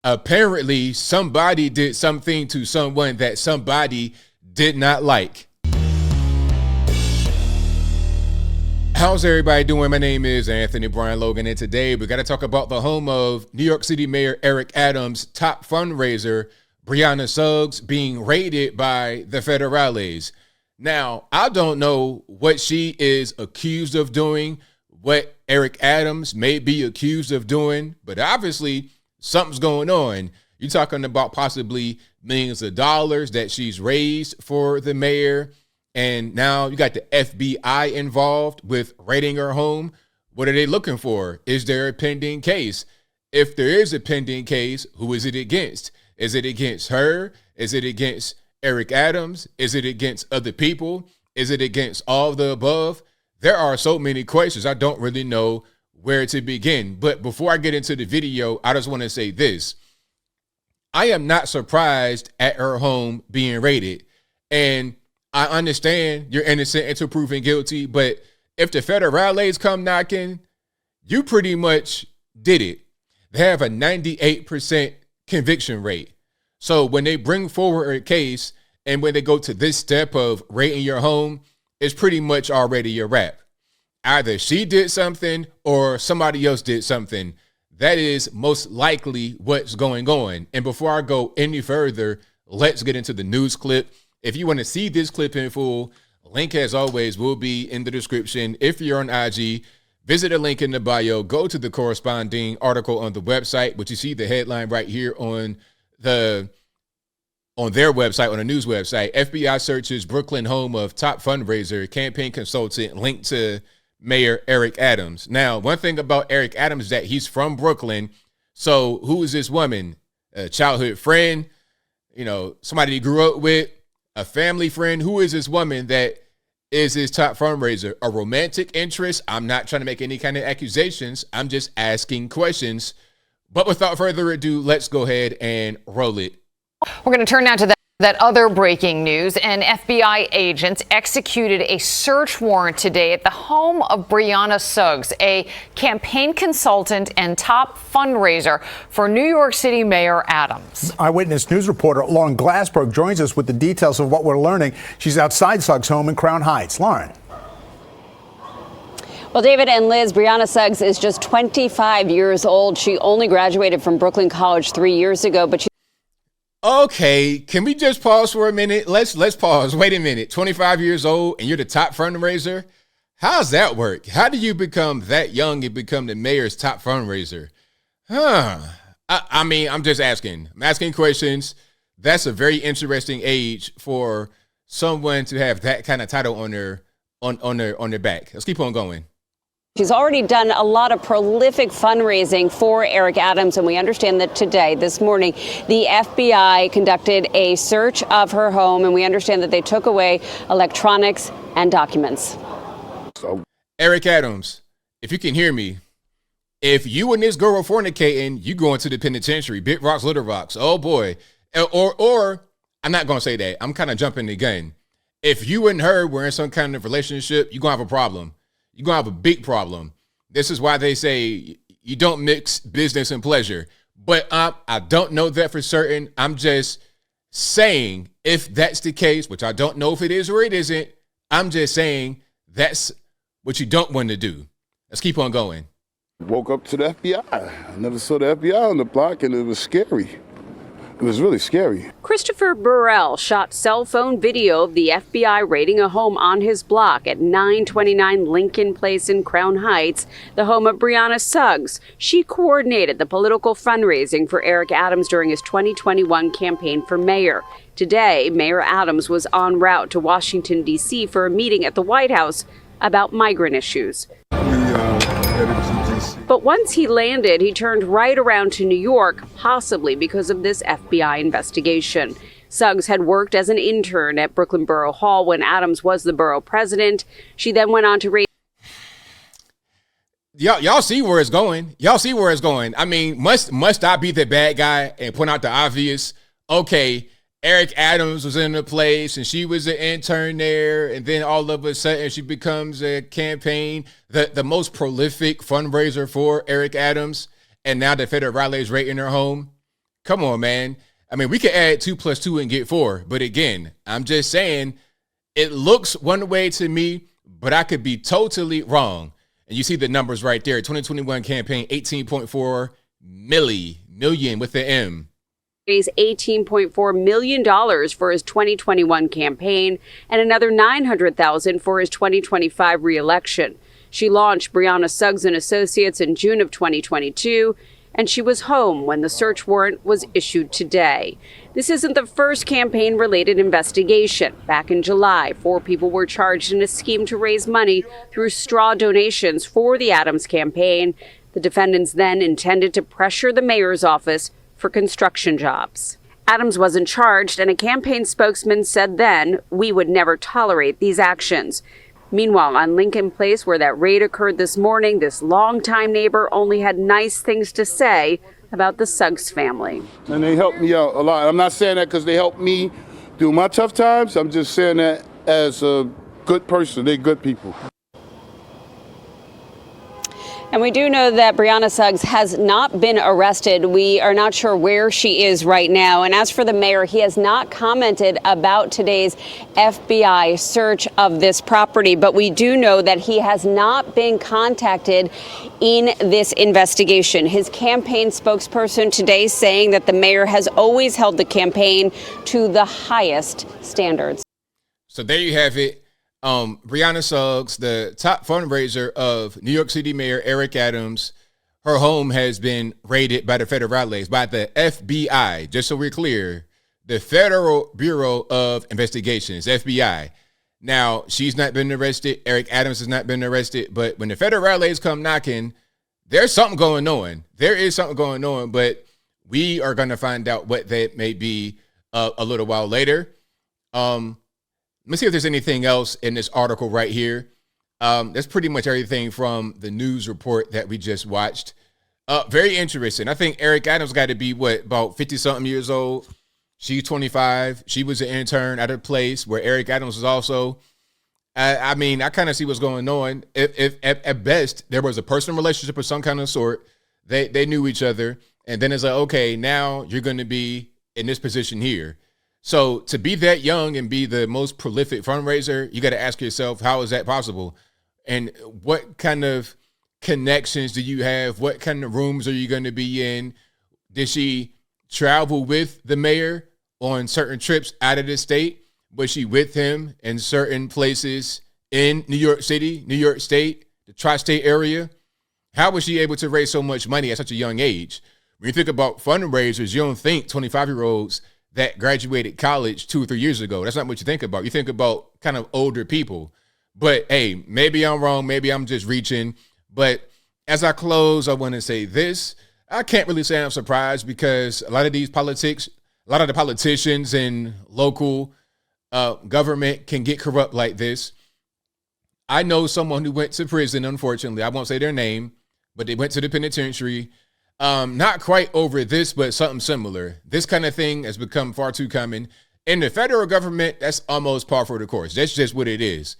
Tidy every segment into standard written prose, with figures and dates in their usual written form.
Apparently, somebody did something to someone that somebody did not like. How's everybody doing? My name is Anthony Brian Logan, and today we got to talk about the home of New York City Mayor Eric Adams' top fundraiser, Brianna Suggs, being raided by the federales. Now, I don't know what she is accused of doing, what Eric Adams may be accused of doing, but obviously something's going on. You're talking about possibly millions of dollars that she's raised for the mayor. And now you got the FBI involved with raiding her home. What are they looking for? Is there a pending case? If there is a pending case, who is it against? Is it against her? Is it against Eric Adams? Is it against other people? Is it against all of the above? There are so many questions. I don't really know where to begin. But before I get into the video, I just want to say this. I am not surprised at her home being raided. And I understand you're innocent until proven guilty, but if the federales come knocking, you pretty much did it. They have a 98% conviction rate. So when they bring forward a case and when they go to this step of raiding your home, it's pretty much already a wrap. Either she did something or somebody else did something. That is most likely what's going on. And before I go any further, let's get into the news clip. If you want to see this clip in full, link as always will be in the description. If you're on IG, visit a link in the bio, go to the corresponding article on the website, but you see the headline right here on their website, on the news website. FBI searches Brooklyn home of top fundraiser, campaign consultant linked to Mayor Eric Adams. Now, one thing about Eric Adams is that he's from Brooklyn. So who is this woman? A childhood friend? You know, somebody he grew up with? A family friend? Who is this woman that is his top fundraiser? A romantic interest? I'm not trying to make any kind of accusations. I'm just asking questions. But without further ado, let's go ahead and roll it. We're going to turn now to that other breaking news. An FBI agent executed a search warrant today at the home of Brianna Suggs, a campaign consultant and top fundraiser for New York City Mayor Adams. Eyewitness News reporter Lauren Glassberg joins us with the details of what we're learning. She's outside Suggs' home in Crown Heights. Lauren. Well, David and Liz, Brianna Suggs is just 25 years old. She only graduated from Brooklyn College 3 years ago, but Okay, can we just pause for a minute? Let's pause. Wait a minute. 25 years old and you're the top fundraiser? How's that work? How do you become that young and become the mayor's top fundraiser? I mean, I'm just asking. I'm asking questions. That's a very interesting age for someone to have that kind of title on their back. Let's keep on going. She's already done a lot of prolific fundraising for Eric Adams, and we understand that today, this morning, the FBI conducted a search of her home, and we understand that they took away electronics and documents. Eric Adams, if you can hear me, if you and this girl were fornicating, you going to the penitentiary, big rocks, little rocks. Oh boy. Or I'm not going to say that. I'm kind of jumping the gun. If you and her were in some kind of relationship, you're going to have a problem. You're going to have a big problem. This is why they say you don't mix business and pleasure. But I don't know that for certain. I'm just saying if that's the case, which I don't know if it is or it isn't, I'm just saying that's what you don't want to do. Let's keep on going. Woke up to the FBI. I never saw the FBI on the block, and it was scary. It was really scary. Christopher Burrell shot cell phone video of the FBI raiding a home on his block at 929 Lincoln Place in Crown Heights, the home of Brianna Suggs. She coordinated the political fundraising for Eric Adams during his 2021 campaign for mayor. Today, Mayor Adams was en route to Washington, D.C. for a meeting at the White House about migrant issues. But once he landed, he turned right around to New York, possibly because of this FBI investigation. Suggs had worked as an intern at Brooklyn Borough Hall when Adams was the borough president. She then went on to raise. Y'all see where it's going. Y'all see where it's going. I mean, must I be the bad guy and point out the obvious? Okay, Eric Adams was in the place and she was an intern there, and then all of a sudden she becomes a campaign, the most prolific fundraiser for Eric Adams, and now the federales raiding her home. Come on, man. I mean, we could add 2 plus 2 and get 4. But again, I'm just saying it looks one way to me, but I could be totally wrong. And you see the numbers right there. 2021 campaign, 18.4 million with the M. Raised $18.4 million for his 2021 campaign and another $900,000 for his 2025 reelection. She launched Brianna Suggs and Associates in June of 2022, and she was home when the search warrant was issued today. This isn't the first campaign-related investigation. Back in July, 4 people were charged in a scheme to raise money through straw donations for the Adams campaign. The defendants then intended to pressure the mayor's office for construction jobs. Adams wasn't charged, and a campaign spokesman said then, "We would never tolerate these actions." Meanwhile, on Lincoln Place, where that raid occurred this morning, this longtime neighbor only had nice things to say about the Suggs family. And they helped me out a lot. I'm not saying that because they helped me through my tough times. I'm just saying that as a good person. They're good people. And we do know that Brianna Suggs has not been arrested. We are not sure where she is right now. And as for the mayor, he has not commented about today's FBI search of this property. But we do know that he has not been contacted in this investigation. His campaign spokesperson today saying that the mayor has always held the campaign to the highest standards. So there you have it. Brianna Suggs, the top fundraiser of New York City Mayor Eric Adams, her home has been raided by the federales, by the FBI. Just so we're clear, the Federal Bureau of Investigations, FBI. Now, she's not been arrested. Eric Adams has not been arrested. But when the federales come knocking, there's something going on. There is something going on, but we are going to find out what that may be a little while later. Let me see if there's anything else in this article right here. That's pretty much everything from the news report that we just watched. Very interesting. I think Eric Adams got to be, about 50-something years old. She's 25. She was an intern at a place where Eric Adams was also. I mean, I kind of see what's going on. If at best there was a personal relationship of some kind of sort, they knew each other. And then it's like, okay, now you're going to be in this position here. So to be that young and be the most prolific fundraiser, you got to ask yourself, how is that possible? And what kind of connections do you have? What kind of rooms are you going to be in? Did she travel with the mayor on certain trips out of the state? Was she with him in certain places in New York City, New York State, the tri-state area? How was she able to raise so much money at such a young age? When you think about fundraisers, you don't think 25-year-olds that graduated college 2 or 3 years ago. That's not what you think about. You think about kind of older people. But hey, maybe I'm wrong. Maybe I'm just reaching. But as I close, I want to say this. I can't really say I'm surprised because a lot of the politicians in local government can get corrupt like this. I know someone who went to prison, unfortunately. I won't say their name, but they went to the penitentiary. Not quite over this, but something similar. This kind of thing has become far too common. In the federal government, that's almost par for the course. That's just what it is.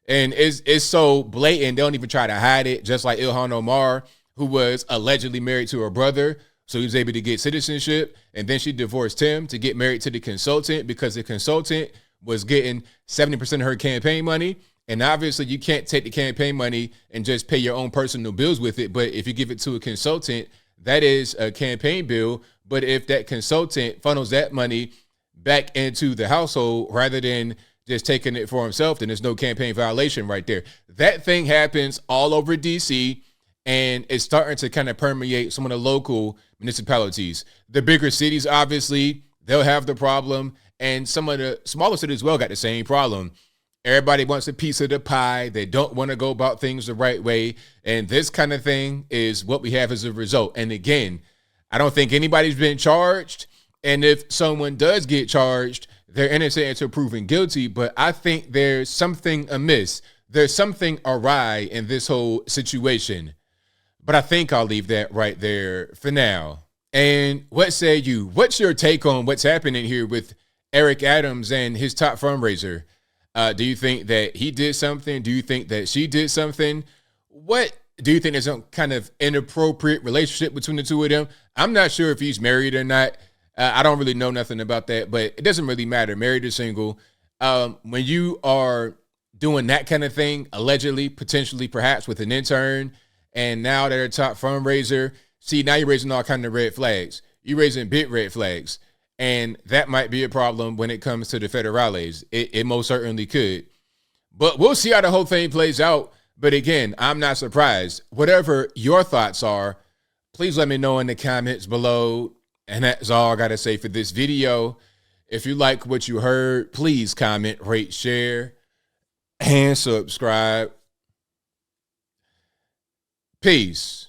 And it's so blatant, they don't even try to hide it, just like Ilhan Omar, who was allegedly married to her brother, so he was able to get citizenship, and then she divorced him to get married to the consultant because the consultant was getting 70% of her campaign money. And obviously, you can't take the campaign money and just pay your own personal bills with it. But if you give it to a consultant, that is a campaign bill. But if that consultant funnels that money back into the household rather than just taking it for himself, then there's no campaign violation right there. That thing happens all over D.C., and it's starting to kind of permeate some of the local municipalities. The bigger cities, obviously, they'll have the problem. And some of the smaller cities as well got the same problem. Everybody wants a piece of the pie. They don't want to go about things the right way. And this kind of thing is what we have as a result. And again, I don't think anybody's been charged. And if someone does get charged, they're innocent until proven guilty. But I think there's something amiss. There's something awry in this whole situation. But I think I'll leave that right there for now. And what say you? What's your take on what's happening here with Eric Adams and his top fundraiser? Do you think that he did something? Do you think that she did something? What do you think there's some kind of inappropriate relationship between the two of them? I'm not sure if he's married or not. I don't really know nothing about that, but it doesn't really matter, married or single. When you are doing that kind of thing, allegedly, potentially, perhaps with an intern, and now they're a top fundraiser, see, now you're raising all kinds of red flags. You're raising big red flags. And that might be a problem when it comes to the federales. It most certainly could. But we'll see how the whole thing plays out. But again, I'm not surprised. Whatever your thoughts are, please let me know in the comments below. And that's all I got to say for this video. If you like what you heard, please comment, rate, share, and subscribe. Peace.